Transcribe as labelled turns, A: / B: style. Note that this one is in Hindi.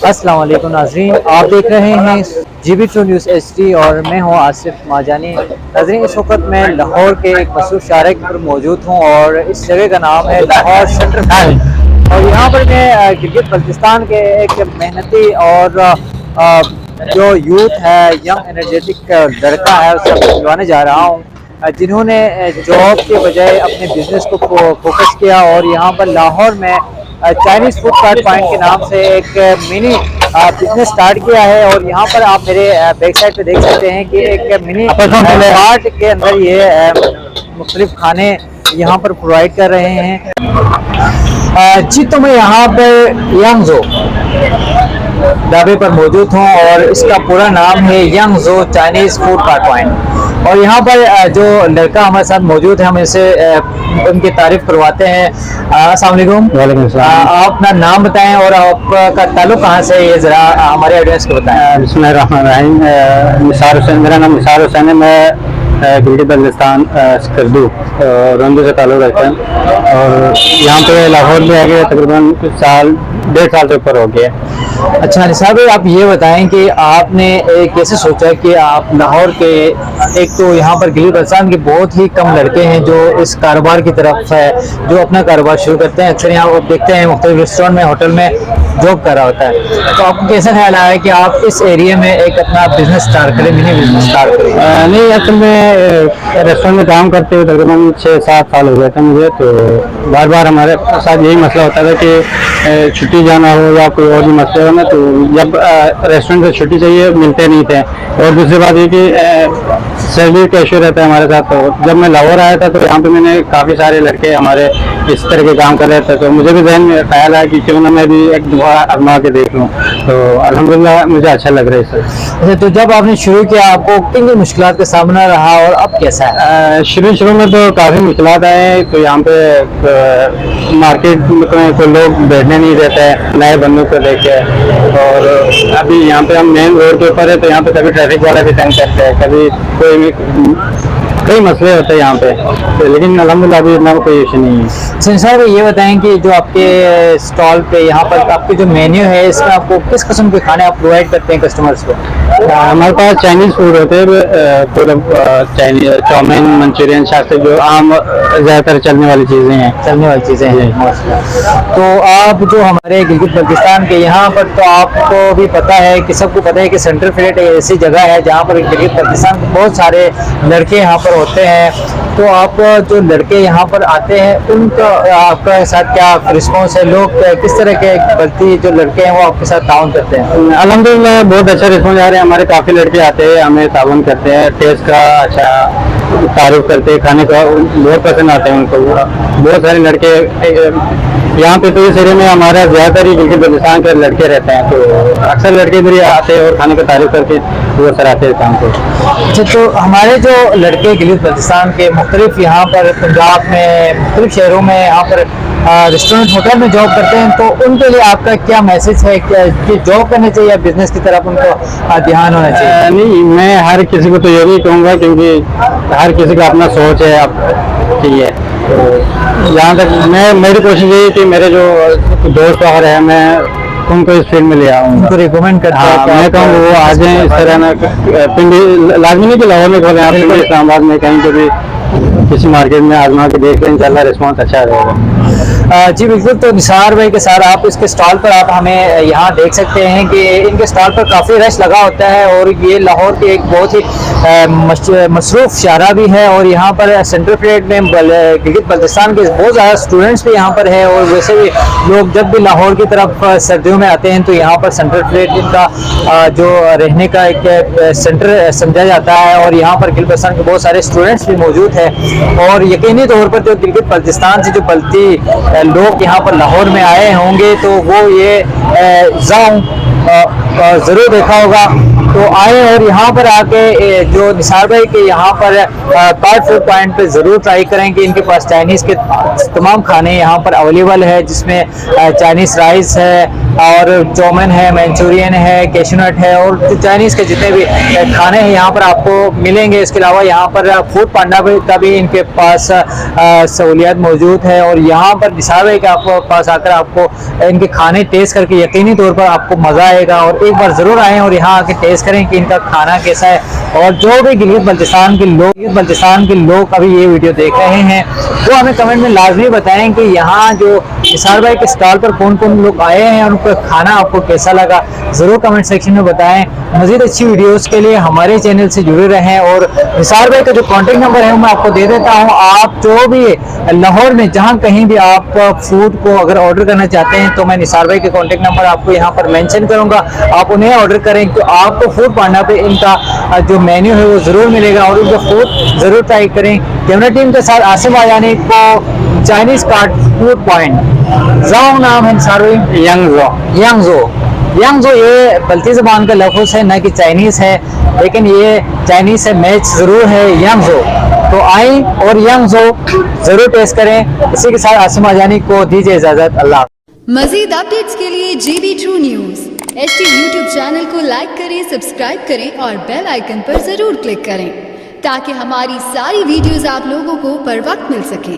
A: अस्सलाम वालेकुम नाज़रीन, आप देख रहे हैं GB2 न्यूज़ HD और मैं हूं आसिफ माजानी। नाज़रीन, इस वक्त मैं लाहौर के एक मशहूर शारक पर मौजूद हूं और इस जगह का नाम है लाहौर सेंट्रल फील्ड। और यहाँ पर मैं गिलगित बल्तिस्तान के एक मेहनती और जो यूथ है, यंग एनर्जेटिक लड़का है, उससे मिलवाने जा रहा हूँ जिन्होंने जॉब के बजाय अपने बिजनेस को फोकस किया और यहाँ पर लाहौर में चाइनीज़ फूड कार्ट पॉइंट के नाम से एक मिनी बिजनेस स्टार्ट किया है। और यहाँ पर आप मेरे बैक साइड पे देख सकते हैं कि एक मिनी कार्ट के अंदर ये मुख्तलिफ खाने यहाँ पर प्रोवाइड कर रहे हैं। जी, तो मैं यहाँ पर यांगजो ढाबे पर मौजूद हूँ और इसका पूरा नाम है यांगजो चाइनीज़ फूड कार्ट पॉइंट। और यहाँ पर जो लड़का हमारे साथ मौजूद है, हम इसे उनकी तारीफ करवाते हैं। अस्सलाम वालेकुम।
B: वालेकुम सलाम।
A: आप अपना नाम बताएं और आपका ताल्लुक कहाँ से है, ये जरा हमारे ऑडियंस को बताएं।
B: बिस्मिल्लाहिर्रहमानिर्रहीम। निसार हुसैन, मेरा नाम निसार हुसैन है। मैं गिलगित बल्तिस्तान स्कर्दू रंदू से ताल्लुक रखता हूँ और यहाँ पे लाहौर में आके तकरीबन कुछ डेढ़ साल से ऊपर हो गया।
A: अच्छा निसार भाई, आप ये बताएं कि आपने कैसे सोचा कि आप लाहौर के, एक तो यहाँ पर गिलगित बल्तिस्तान के बहुत ही कम लड़के हैं जो इस कारोबार की तरफ है, जो अपना कारोबार शुरू करते हैं। अक्सर यहाँ आप देखते हैं मुख्तलिफ रेस्टोरेंट में, होटल में जॉब कर रहा होता है। तो आपको कैसा ख्याल आया कि आप इस एरिया में एक अपना बिजनेस स्टार्ट करें, मिनी बिजनेस स्टार्ट करें?
B: नहीं, असल में रेस्टोरेंट में काम करते हुए तकरीबन 6-7 साल हो गए थे मुझे। तो बार बार हमारे साथ यही मसला होता था कि छुट्टी जाना हो या कोई और भी मसले हो ना, तो जब रेस्टोरेंट से छुट्टी चाहिए मिलते नहीं थे। और दूसरी बात ये कि सैलरी का इशू रहता है हमारे साथ। तो जब मैं लाहौर आया था तो यहाँ पे मैंने काफ़ी सारे लड़के हमारे इस तरह के काम कर रहे थे, तो मुझे भी जहन में ख्याल आया कि क्यों ना मैं भी एक दुआ आजमा के देख लूँ। तो अल्हम्दुलिल्लाह मुझे अच्छा लग रहा है सर।
A: अच्छा, तो जब आपने शुरू किया आपको किन किन मुश्किलात का सामना रहा और अब कैसा है?
B: शुरू में तो काफ़ी मुश्किलात आए। तो यहाँ पे मार्केट में कोई लोग बैठने नहीं देते हैं नए बंदों को देख के। और अभी यहाँ पे हम मेन रोड के ऊपर है, तो यहाँ पे कभी ट्रैफिक वाला भी तंग करते हैं, कभी कई मसले होते हैं यहाँ पे। तो लेकिन अल्हम्दुलिल्लाह अभी इतना कोई इशू नहीं है।
A: संसार भाई, ये बताएं कि जो आपके स्टॉल पे यहाँ पर आपके जो मेन्यू है, इसमें आपको किस किस्म के खाने आप प्रोवाइड करते हैं कस्टमर्स को?
B: हमारे पास चाइनीज़ फूड होते हैं, पूरा चाइनीज, चाउमीन, मंचूरियन, शास्त्री, जो आम ज़्यादातर चलने वाली चीज़ें हैं।
A: तो आप जो हमारे गिलगित बल्तिस्तान के यहाँ पर, तो आपको भी पता है कि सबको पता है कि सेंट्रल फील्ड एक ऐसी जगह है जहाँ पर गिलगित बल्तिस्तान के बहुत सारे लड़के यहाँ पर होते हैं। तो आप जो लड़के यहाँ पर आते हैं उनका आपका साथ क्या रिस्पॉन्स है? लोग किस तरह के बल्ती जो लड़के हैं वो आपके साथ ताउन करते हैं?
B: अल्हम्दुलिल्लाह बहुत अच्छा रिस्पॉन्स आ रहे हैं। हमारे काफ़ी लड़के आते हैं, हमें ताउन करते हैं, टेस्ट का अच्छा तारीफ करते हैं, खाने का बहुत पसंद आते हैं उनको। बहुत सारे लड़के यहाँ पे, तो इस एरिया में हमारा ज़्यादातर ही गिलगित बल्तिस्तान के लड़के रहते हैं, तो अक्सर लड़के इधर आते हैं और खाने का तारीफ करके वो सराहते हैं काम को।
A: अच्छा, तो हमारे जो लड़के गिलगित बल्तिस्तान के मुख्तलिफ यहाँ पर पंजाब में मुख्तलिफ शहरों में यहाँ पर रेस्टोरेंट होटल में जॉब करते हैं, तो उनके लिए आपका क्या मैसेज है कि जॉब करनी चाहिए या बिजनेस की तरफ उनको ध्यान होना चाहिए?
B: नहीं, मैं हर किसी को तो ये भी कहूँगा, क्योंकि हर किसी का अपना सोच है अब ठीक है। तो यहाँ तक मेरी कोशिश यही कि मेरे जो दोस्त वगैरह हैं, मैं उनको इस फील्ड में ले आऊँ, उनको
A: रिकमेंड करता है।
B: मैं कहूँ वो आ जाएँ इस तरह ना। पिंडी लाजमी नहीं कि लाहौर में खोलें, आप इस्लामाबाद में कहीं पे भी किसी मार्केट में आजमा के देख लें, इंशाल्लाह रिस्पॉन्स अच्छा रहेगा।
A: जी बिल्कुल। तो निसार भाई के साथ आप इसके स्टॉल पर आप हमें यहाँ देख सकते हैं कि इनके स्टॉल पर काफ़ी रश लगा होता है और ये लाहौर की एक बहुत ही मसरूफ़ शारा भी है। और यहाँ पर सेंट्रल फील्ड में गिलगित बल्तिस्तान के बहुत ज़्यादा स्टूडेंट्स भी यहाँ पर है। और वैसे भी लोग जब भी लाहौर की तरफ सर्दियों में आते हैं तो यहाँ पर सेंट्रल फील्ड इनका जो रहने का एक सेंटर समझा जाता है। और यहाँ पर गिलगित बल्तिस्तान के बहुत सारे स्टूडेंट्स भी मौजूद हैं। और यकीनी तौर पर जो गिलगित बल्तिस्तान से जो बल्ती लोग यहाँ पर लाहौर में आए होंगे तो वो ये ज़रूर देखा होगा। तो आए और यहाँ पर आके जो निसार भाई के यहाँ पर कार्ड फूड पॉइंट पे ज़रूर ट्राई करें कि इनके पास चाइनीज़ के तमाम खाने यहाँ पर अवेलेबल है, जिसमें चाइनीज़ राइस है और चौमिन है, मंचूरियन है, कैशनट है और जो चाइनीज़ के जितने भी खाने हैं यहाँ पर आपको मिलेंगे। इसके अलावा यहाँ पर फूड पांडा का भी इनके पास सहूलियत मौजूद है और यहाँ पर निसार भाई के आपको पास आकर आपको इनके खाने टेस्ट करके यकीनी तौर पर आपको मज़ा आएगा। और एक बार ज़रूर आएँ और यहाँ आके टेस्ट करें कि इनका खाना कैसा है। और जो भी गिलगित बल्तिस्तान के लोग अभी ये वीडियो देख रहे हैं वो हमें कमेंट में लाजमी बताएं कि यहाँ जो निसार भाई के स्टॉल पर कौन कौन लोग आए हैं और उनका खाना आपको कैसा लगा, ज़रूर कमेंट सेक्शन में बताएं। मज़ीद अच्छी वीडियोस के लिए हमारे चैनल से जुड़े रहें। और निसार भाई का जो कॉन्टेक्ट नंबर है मैं आपको दे देता हूँ। आप जो भी लाहौर में जहाँ कहीं भी आप फूड को अगर ऑर्डर करना चाहते हैं तो मैं निसार भाई के कॉन्टेक्ट नंबर आपको यहाँ पर मेंशन करूँगा, आप उन्हें ऑर्डर करें तो आपको फूड पांडा पे इनका जो मेन्यू है वो ज़रूर मिलेगा और उनका फूड ज़रूर ट्राई करें। कैमरा टीम के साथ आसिफ आजानी को चाइनीज़ कार्ड फूड पॉइंट। जाओ नाम है निसार भाई? यांगजो ये बल्ती ज़बान का लफ्ज़ है, ना कि चाइनीज़ है, लेकिन ये चाइनीज़ से मैच ज़रूर है यांगजो। तो आए और यांगजो ज़रूर टेस्ट करें। इसी के साथ आसिफ आजानी को दीजिए इजाज़त। अल्लाह।
C: मज़ीद अपडेट्स के लिए GB True News HD YouTube channel को लाइक करें, सब्सक्राइब करें और बेल आइकन पर ज़रूर क्लिक करें ताकि हमारी सारी वीडियोस आप लोगों को बर वक्त मिल सके।